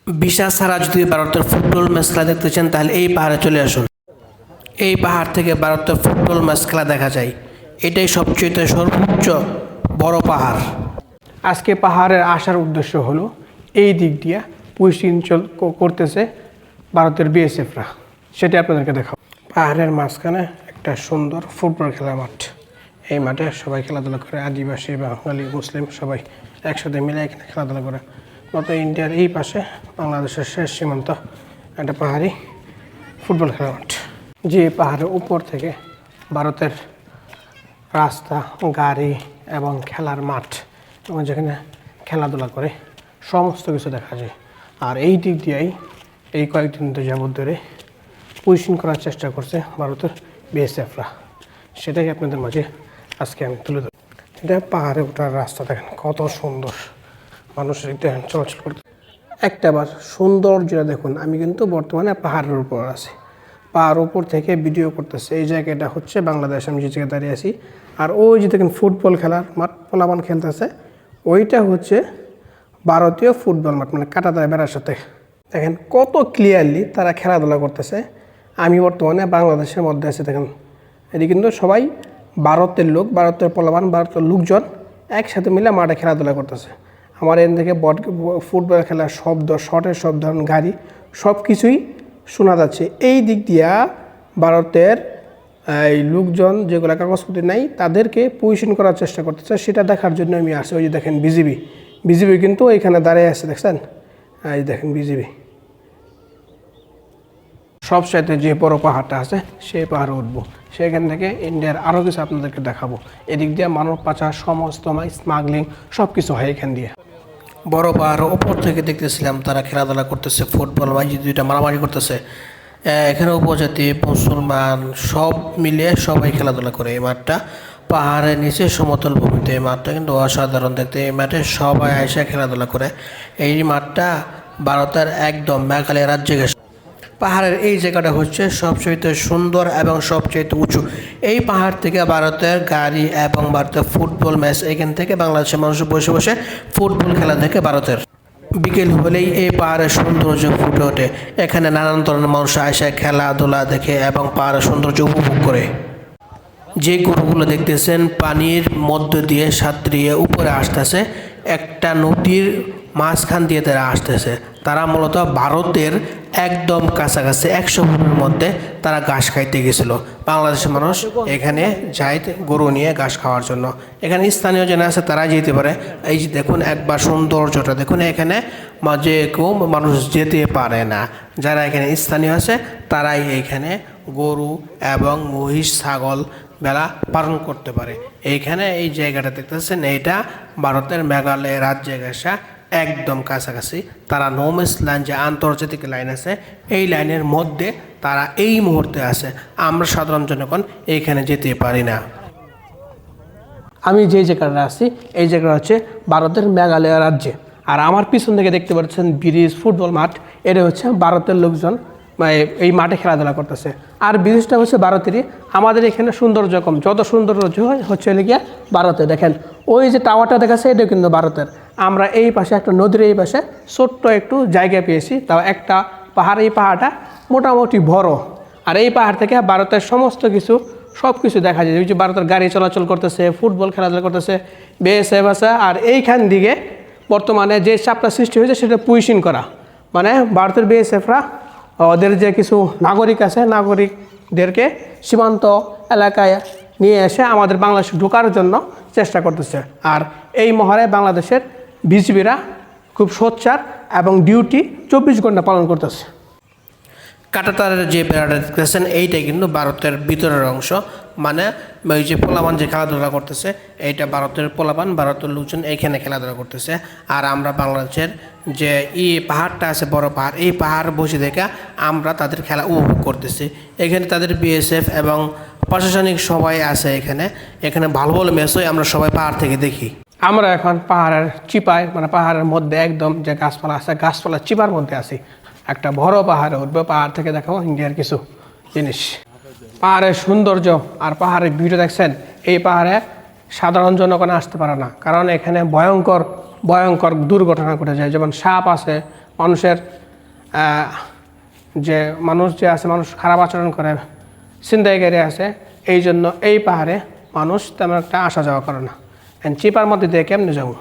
Visa ছাড়া যদি ভারতের ফুটবল ম্যাচ খেলা দেখতে চান তাহলে এই পাহাড়ে চলে আসুন। এই পাহাড় থেকে ভারতের ফুটবল ম্যাচ খেলা দেখা যায়। এটাই সবচেয়ে সর্বোচ্চ বড় পাহাড়। আজকে পাহাড়ের আসার উদ্দেশ্য হলো এই দিক দিয়ে পুলিশিং করতেছে ভারতের বিএসএফরা, সেটা আপনাদেরকে দেখাবো। পাহাড়ের মাঝখানে একটা সুন্দর ফুটবল খেলার মাঠ। এই মাঠে সবাই খেলাধুলা করে, আদিবাসী, বাঙালি, মুসলিম সবাই একসাথে মিলে এখানে খেলাধুলা করে। মতো ইন্ডিয়ার এই পাশে বাংলাদেশের শেষ সীমান্ত একটা পাহাড়ি ফুটবল খেলার মাঠ। যে পাহাড়ের উপর থেকে ভারতের রাস্তা, গাড়ি এবং খেলার মাঠ এবং যেখানে খেলাধুলা করে সমস্ত কিছু দেখা যায়। আর এই দিক দিয়েই এই কয়েকদিন যাবত ধরে পুলিশিং করার চেষ্টা করছে ভারতের বিএসএফরা, সেটাই আপনাদের মাঝে আজকে আমি তুলে ধরব। এটা পাহাড়ে ওঠার রাস্তা, দেখেন কত সুন্দর, মানুষের দেখেন চলাচল করতে। একটাবার সুন্দর যেটা দেখুন, আমি কিন্তু বর্তমানে পাহাড়ের উপর আছি, পাহাড়ের উপর থেকে ভিডিও করতেছে। এই জায়গাটা হচ্ছে বাংলাদেশ, আমি যে জায়গায় দাঁড়িয়ে আছি। আর ওই যে দেখেন ফুটবল খেলার মাঠ, পোলাপান খেলতেছে, ওইটা হচ্ছে ভারতীয় ফুটবল মাঠ, মানে কাঁটাতারের বেড়ার সাথে। দেখেন কত ক্লিয়ারলি তারা খেলাধুলা করতেছে। আমি বর্তমানে বাংলাদেশের মধ্যে আছি, দেখেন এটি কিন্তু সবাই ভারতের লোক, ভারতের পোলাপান, ভারতের লোকজন একসাথে মিলে মাঠে খেলাধুলা করতেছে। আমার এখান থেকে ফুটবল খেলার শব্দ, শটের শব্দ, গাড়ি সব কিছুই শোনা যাচ্ছে। এই দিক দিয়া ভারতের এই লোকজন যেগুলো কাগজপত্র নাই তাদেরকে পজিশন করার চেষ্টা করতেছে, সেটা দেখার জন্য আমি আসছি। ওই যে দেখেন বিজিবি কিন্তু এখানে দাঁড়িয়ে আছে, দেখছেন? এই দেখেন বিজিবি। সবসাথে যে বড় পাহাড়টা আছে সেই পাহাড়ে উঠবো, সেখান থেকে ইন্ডিয়ার আরও কিছু আপনাদেরকে দেখাবো। এদিক দিয়ে মানব পাচার, সমস্ত স্মাগলিং সব কিছু হয় এখান দিয়ে। বড় পাহাড়ের ওপর থেকে দেখতেছিলাম তারা খেলাধুলা করতেছে, ফুটবল মাঝে দুইটা মারামারি করতেছে। এখানে উপজাতি, মুসলমান সব মিলে সবাই খেলাধুলা করে। এই মাঠটা পাহাড়ের নিচে সমতল ভূমিতে, এই মাঠটা কিন্তু অসাধারণ দেখতে। এই মাঠে সবাই এসে খেলাধুলা করে। এই মাঠটা ভারতের একদম মেঘালয় রাজ্যে গেছে। পাহাড়ের এই জায়গাটা হচ্ছে সবচেয়ে সুন্দর এবং সবচেয়ে উঁচু। এই পাহাড় থেকে ভারতের গাড়ি এবং ভারতের ফুটবল ম্যাচ, এখান থেকে বাংলাদেশের মানুষ বসে বসে ফুটবল খেলা দেখে ভারতের। বিকেল হলেই এই পাহাড়ের সৌন্দর্য ফুটে ওঠে। এখানে নানান ধরনের মানুষ আসে খেলাধুলা দেখে এবং পাহাড়ের সৌন্দর্য উপভোগ করে। যে গরুগুলো দেখতেছেন পানির মধ্য দিয়ে সাঁতরিয়ে উপরে আসতেছে, একটা নদীর মাঝখান দিয়ে তারা আসতেছে। তারা মূলত ভারতের একদম কাছাকাছি 100 ফুটের মধ্যে তারা ঘাস খাইতে গেছিল। বাংলাদেশের মানুষ এখানে যায় গরু নিয়ে ঘাস খাওয়ার জন্য। এখানে স্থানীয় যারা আছে তারা যেতে পারে। এই যে দেখুন একবার সৌন্দর্যটা দেখুন, এখানে মাঝে কেউ মানুষ যেতে পারে না। যারা এখানে স্থানীয় আছে তারাই এখানে গরু এবং মহিষ, ছাগল বেলা পালন করতে পারে। এইখানে এই জায়গাটা দেখতেছেন, এইটা ভারতের মেঘালয় রাজ্যে ঘেঁষা একদম কাছাকাছি। তারা নোম্যান্স লাইন, যে আন্তর্জাতিক লাইন আছে, এই লাইনের মধ্যে তারা এই মুহূর্তে আছে। আমরা সাধারণ জনগণ এইখানে যেতে পারি না। আমি যে জায়গাটা আছি এই জায়গাটা হচ্ছে ভারতের মেঘালয় রাজ্যে। আর আমার পিছন থেকে দেখতে পাচ্ছেন ব্রিজ, ফুটবল মাঠ, এটা হচ্ছে ভারতের লোকজন এই মাঠে খেলাধুলা করতেছে। আর ব্রিজটা হচ্ছে ভারতেরই। আমাদের এখানে সৌন্দর্য কম, যত সৌন্দর্য হচ্ছে গিয়া ভারতে। দেখেন ওই যে টাওয়ারটা দেখাচ্ছে, এটা কিন্তু ভারতের। আমরা এই পাশে একটা নদীর এই পাশে ছোট্ট একটু জায়গা পেয়েছি, তাও একটা পাহাড়। এই পাহাড়টা মোটামুটি বড়। আর এই পাহাড় থেকে ভারতের সমস্ত কিছু সব কিছু দেখা যায়। ওই যে ভারতের গাড়ি চলাচল করতেছে, ফুটবল খেলাধুলা করতেছে, বিএসএফ আছে। আর এইখান দিকে বর্তমানে যে চাপটা সৃষ্টি হয়েছে সেটা পুলিশিং করা, মানে ভারতের বিএসএফরা ওদের যে কিছু নাগরিক আছে, নাগরিকদেরকে সীমান্ত এলাকায় নিয়ে এসে আমাদের বাংলাদেশে ঢোকার জন্য চেষ্টা করতেছে। আর এই মহড়ায় বাংলাদেশের বিজিবিরা খুব সোচ্চার এবং ডিউটি 24 ঘন্টা পালন করতেছে। কাঁটাতারের যে বেড়াটা দেখতেছেন এইটাই কিন্তু ভারতের ভিতরের অংশ, মানে ওই যে পোলাপান যে খেলাধুলা করতেছে, এইটা ভারতের পোলাপান, ভারতের লোকজন এইখানে খেলাধুলা করতেছে। আর আমরা বাংলাদেশের যে পাহাড়টা আছে, বড় পাহাড়, এই পাহাড় বসে দেখে আমরা তাদের খেলা উপভোগ করতেছি। এখানে তাদের বিএসএফ এবং প্রশাসনিক সবাই আছে। এখানে ভালো ভালো ম্যাচ হয়, আমরা সবাই পাহাড় থেকে দেখি। আমরা এখন পাহাড়ের চিপায়, মানে পাহাড়ের মধ্যে একদম যে গাছপালা আছে, গাছপালা চিপার মধ্যে আছি। একটা বড় পাহাড়ে উঠবে, পাহাড় থেকে দেখাবো ইন্ডিয়ার কিছু জিনিস। পাহাড়ের সৌন্দর্য আর পাহাড়ের ভিউটা দেখছেন। এই পাহাড়ে সাধারণ জনগণ আসতে পারে না, কারণ এখানে ভয়ঙ্কর দুর্ঘটনা ঘটে যায়। যেমন সাপ আছে, মানুষের যে মানুষ যে আছে, মানুষ খারাপ আচরণ করে, ছিনতাইকারী আছে, এই জন্য এই পাহাড়ে মানুষ তেমন একটা আসা যাওয়া করে না। চিপার মধ্যে দিয়ে কেমনে যাবো?